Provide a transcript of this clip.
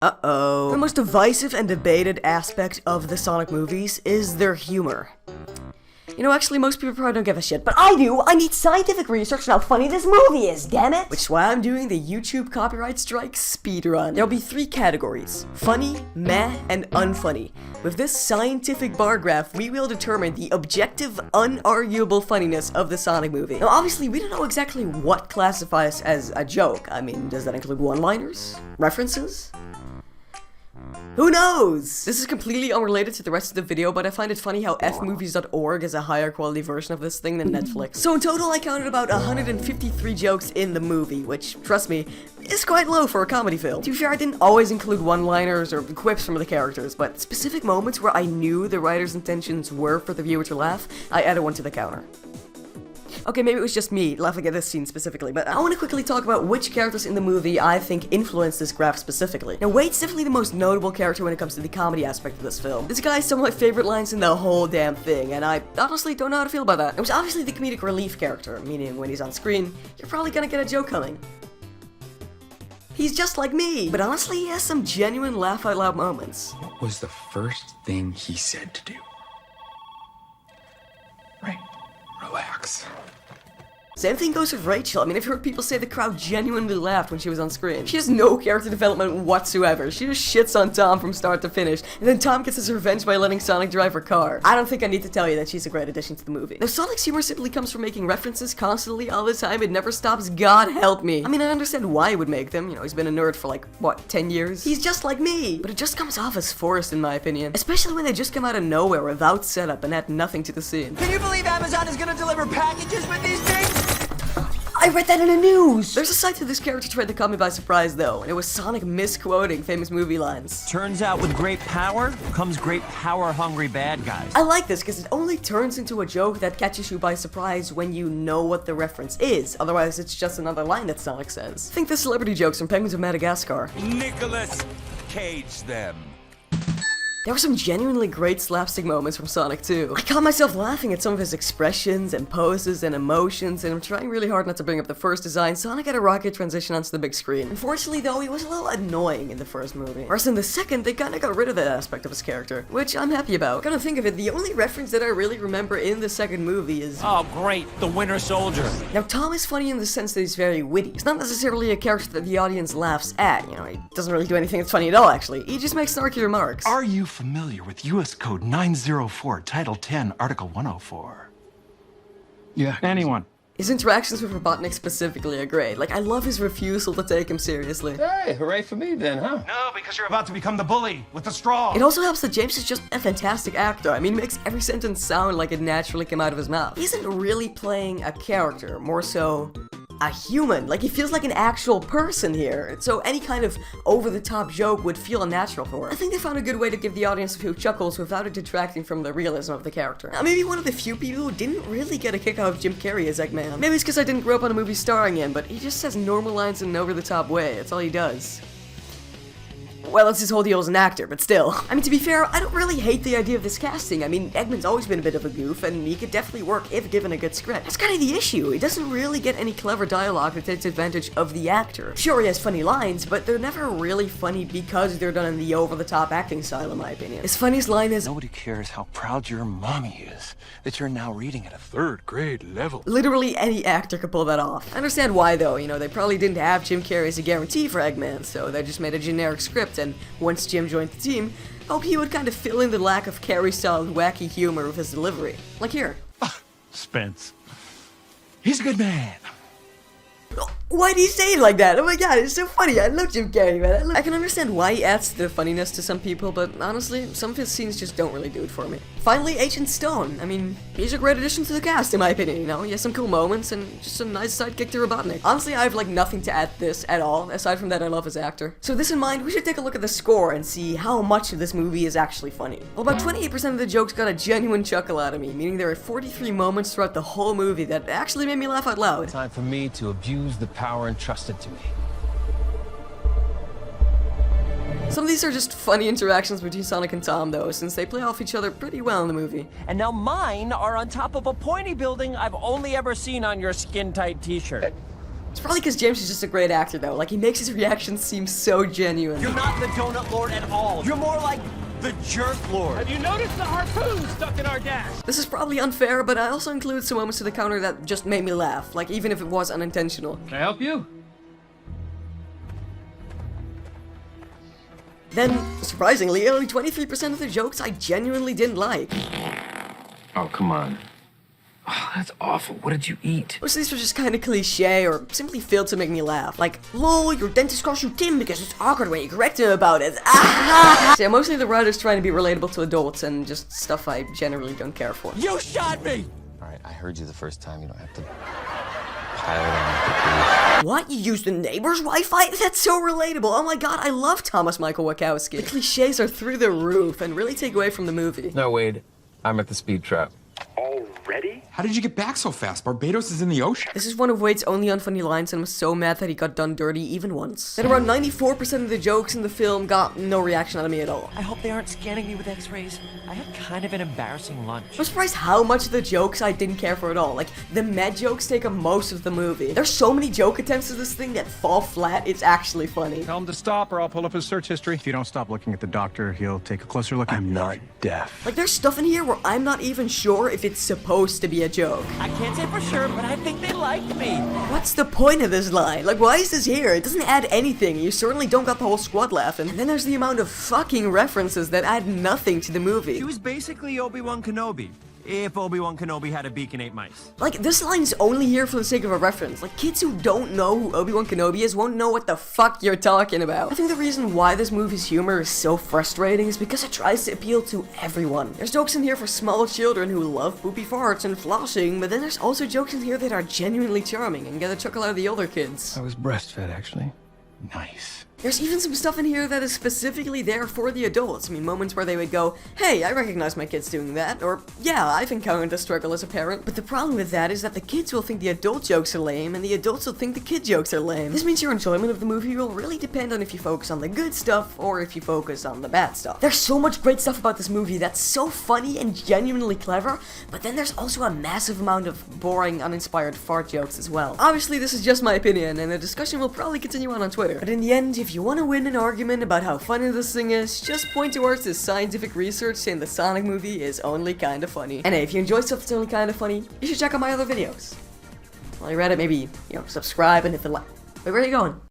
Uh-oh. The most divisive and debated aspect of the Sonic movies is their humor. You know, actually, most people probably don't give a shit, but I do! I need scientific research on how funny this movie is, damn it! Which is why I'm doing the YouTube copyright strike speedrun. There'll be 3 categories: funny, meh, and unfunny. With this scientific bar graph, we will determine the objective, unarguable funniness of the Sonic movie. Now, obviously, we don't know exactly what classifies as a joke. I mean, does that include one-liners? References? Who knows? This is completely unrelated to the rest of the video, but I find it funny how fmovies.org is a higher quality version of this thing than Netflix. So in total, I counted about 153 jokes in the movie, which, trust me, is quite low for a comedy film. To be fair, I didn't always include one-liners or quips from the characters, but specific moments where I knew the writer's intentions were for the viewer to laugh, I added one to the counter. Okay, maybe it was just me laughing at this scene specifically, but I want to quickly talk about which characters in the movie I think influenced this graph specifically. Now, Wade's definitely the most notable character when it comes to the comedy aspect of this film. This guy has some of my favorite lines in the whole damn thing, and I honestly don't know how to feel about that. It was obviously the comedic relief character, meaning when he's on screen, you're probably gonna get a joke coming. He's just like me, but honestly, he has some genuine laugh-out-loud moments. What was the first thing he said to do? Right. Relax. Same thing goes with Rachel. I mean, I've heard people say the crowd genuinely laughed when she was on screen. She has no character development whatsoever. She just shits on Tom from start to finish, and then Tom gets his revenge by letting Sonic drive her car. I don't think I need to tell you that she's a great addition to the movie. Now, Sonic's humor simply comes from making references constantly all the time. It never stops. God help me. I mean, I understand why he would make them. You know, he's been a nerd for like, what, 10 years? He's just like me. But it just comes off as forced, in my opinion. Especially when they just come out of nowhere without setup and add nothing to the scene. Can you believe Amazon is gonna deliver packages with these things? I read that in the news! There's a side to this character tried to caught me by surprise though, and it was Sonic misquoting famous movie lines. Turns out with great power comes great power-hungry bad guys. I like this because it only turns into a joke that catches you by surprise when you know what the reference is. Otherwise, it's just another line that Sonic says. Think the celebrity jokes from Penguins of Madagascar. Nicholas Cage them. There were some genuinely great slapstick moments from Sonic too. I caught myself laughing at some of his expressions and poses and emotions, and I'm trying really hard not to bring up the first design. Sonic had a rocket transition onto the big screen. Unfortunately though, he was a little annoying in the first movie. Whereas in the second, they kinda got rid of that aspect of his character, which I'm happy about. Come to think of it, the only reference that I really remember in the second movie is... Oh great, the Winter Soldier. Now Tom is funny in the sense that he's very witty. He's not necessarily a character that the audience laughs at, you know, he doesn't really do anything that's funny at all actually. He just makes snarky remarks. Are you familiar with U.S. Code 904, Title 10, Article 104? Yeah, anyone. His interactions with Robotnik specifically are great. Like, I love his refusal to take him seriously. Hey, hooray for me then, huh? No, because you're about to become the bully with the straw. It also helps that James is just a fantastic actor. I mean, he makes every sentence sound like it naturally came out of his mouth. He isn't really playing a character, more so a human. Like, he feels like an actual person here. So any kind of over-the-top joke would feel unnatural for him. I think they found a good way to give the audience a few chuckles without it detracting from the realism of the character. Now, maybe one of the few people who didn't really get a kick out of Jim Carrey as Eggman. Maybe it's because I didn't grow up on a movie starring him, but he just says normal lines in an over-the-top way. That's all he does. Well, that's his whole deal as an actor, but still. I mean, to be fair, I don't really hate the idea of this casting. I mean, Eggman's always been a bit of a goof, and he could definitely work if given a good script. That's kind of the issue. He doesn't really get any clever dialogue that takes advantage of the actor. Sure, he has funny lines, but they're never really funny because they're done in the over-the-top acting style, in my opinion. His funniest line is, Nobody cares how proud your mommy is that you're now reading at a 3rd grade level. literally any actor could pull that off. I understand why, though. You know, they probably didn't have Jim Carrey as a guarantee for Eggman, so they just made a generic script, and once Jim joined the team, hoped he would kind of fill in the lack of Carrey-style wacky humor with his delivery. Like here. Spence. He's a good man. Why do you say it like that? Oh my god, it's so funny. I love Jim Carrey, man. I can understand why he adds the funniness to some people, but honestly, some of his scenes just don't really do it for me. Finally, Agent Stone. I mean, he's a great addition to the cast, in my opinion, you know? He has some cool moments and just a nice sidekick to Robotnik. Honestly, I have like nothing to add to this at all. Aside from that, I love his actor. So with this in mind, we should take a look at the score and see how much of this movie is actually funny. Well, about 28% of the jokes got a genuine chuckle out of me, meaning there are 43 moments throughout the whole movie that actually made me laugh out loud. Time for me to abuse the power entrusted to me. Some of these are just funny interactions between Sonic and Tom, though, since they play off each other pretty well in the movie. And now mine are on top of a pointy building I've only ever seen on your skin-tight t-shirt. It's probably because James is just a great actor, though. Like, he makes his reactions seem so genuine. You're not the Donut Lord at all. You're more like the Jerk Lord. Have you noticed the harpoon stuck in our dash? This is probably unfair, but I also include some moments to the counter that just made me laugh. Like, even if it was unintentional. Can I help you? Then, surprisingly, only 23% of the jokes I genuinely didn't like. Oh, come on. Oh, that's awful. What did you eat? Most of these were just kind of cliche or simply failed to make me laugh. Like, lol, your dentist calls you Tim because it's awkward when you correct him about it. So yeah, mostly the writers trying to be relatable to adults and just stuff I generally don't care for. You shot me! Alright, I heard you the first time. You don't have to pile it on. What? You used the neighbor's Wi-Fi? That's so relatable. Oh my god, I love Thomas Michael Wachowski. The cliches are through the roof and really take away from the movie. No, Wade. I'm at the speed trap. Already? How did you get back so fast? Barbados is in the ocean. This is one of Wade's only unfunny lines, and I'm so mad that he got done dirty even once. Then around 94% of the jokes in the film got no reaction out of me at all. I hope they aren't scanning me with x-rays. I had kind of an embarrassing lunch. I'm surprised how much of the jokes I didn't care for at all. Like, the med jokes take up most of the movie. There's so many joke attempts at this thing that fall flat, it's actually funny. Tell him to stop or I'll pull up his search history. If you don't stop looking at the doctor, he'll take a closer look at I'm not deaf. Like, there's stuff in here where I'm not even sure if it's supposed to be a joke. I can't say for sure, but I think they liked me. What's the point of this line? Like, why is this here? It doesn't add anything. You certainly don't got the whole squad laughing. And then there's the amount of fucking references that add nothing to the movie. He was basically Obi-Wan Kenobi. If Obi-Wan Kenobi had a beak and ate mice. Like, this line's only here for the sake of a reference. Like, kids who don't know who Obi-Wan Kenobi is won't know what the fuck you're talking about. I think the reason why this movie's humor is so frustrating is because it tries to appeal to everyone. There's jokes in here for small children who love poopy farts and flossing, but then there's also jokes in here that are genuinely charming and get a chuckle out of the older kids. I was breastfed, actually. Nice. There's even some stuff in here that is specifically there for the adults. I mean, moments where they would go, hey, I recognize my kids doing that, or yeah, I've encountered the struggle as a parent. But the problem with that is that the kids will think the adult jokes are lame, and the adults will think the kid jokes are lame. This means your enjoyment of the movie will really depend on if you focus on the good stuff, or if you focus on the bad stuff. There's so much great stuff about this movie that's so funny and genuinely clever, but then there's also a massive amount of boring, uninspired fart jokes as well. Obviously, this is just my opinion, and the discussion will probably continue on Twitter. But in the end, if you want to win an argument about how funny this thing is, just point towards this scientific research saying the Sonic movie is only kinda funny. And hey, if you enjoy stuff that's only kinda funny, you should check out my other videos. While you're at it, maybe, subscribe and hit the like. Wait, where are you going?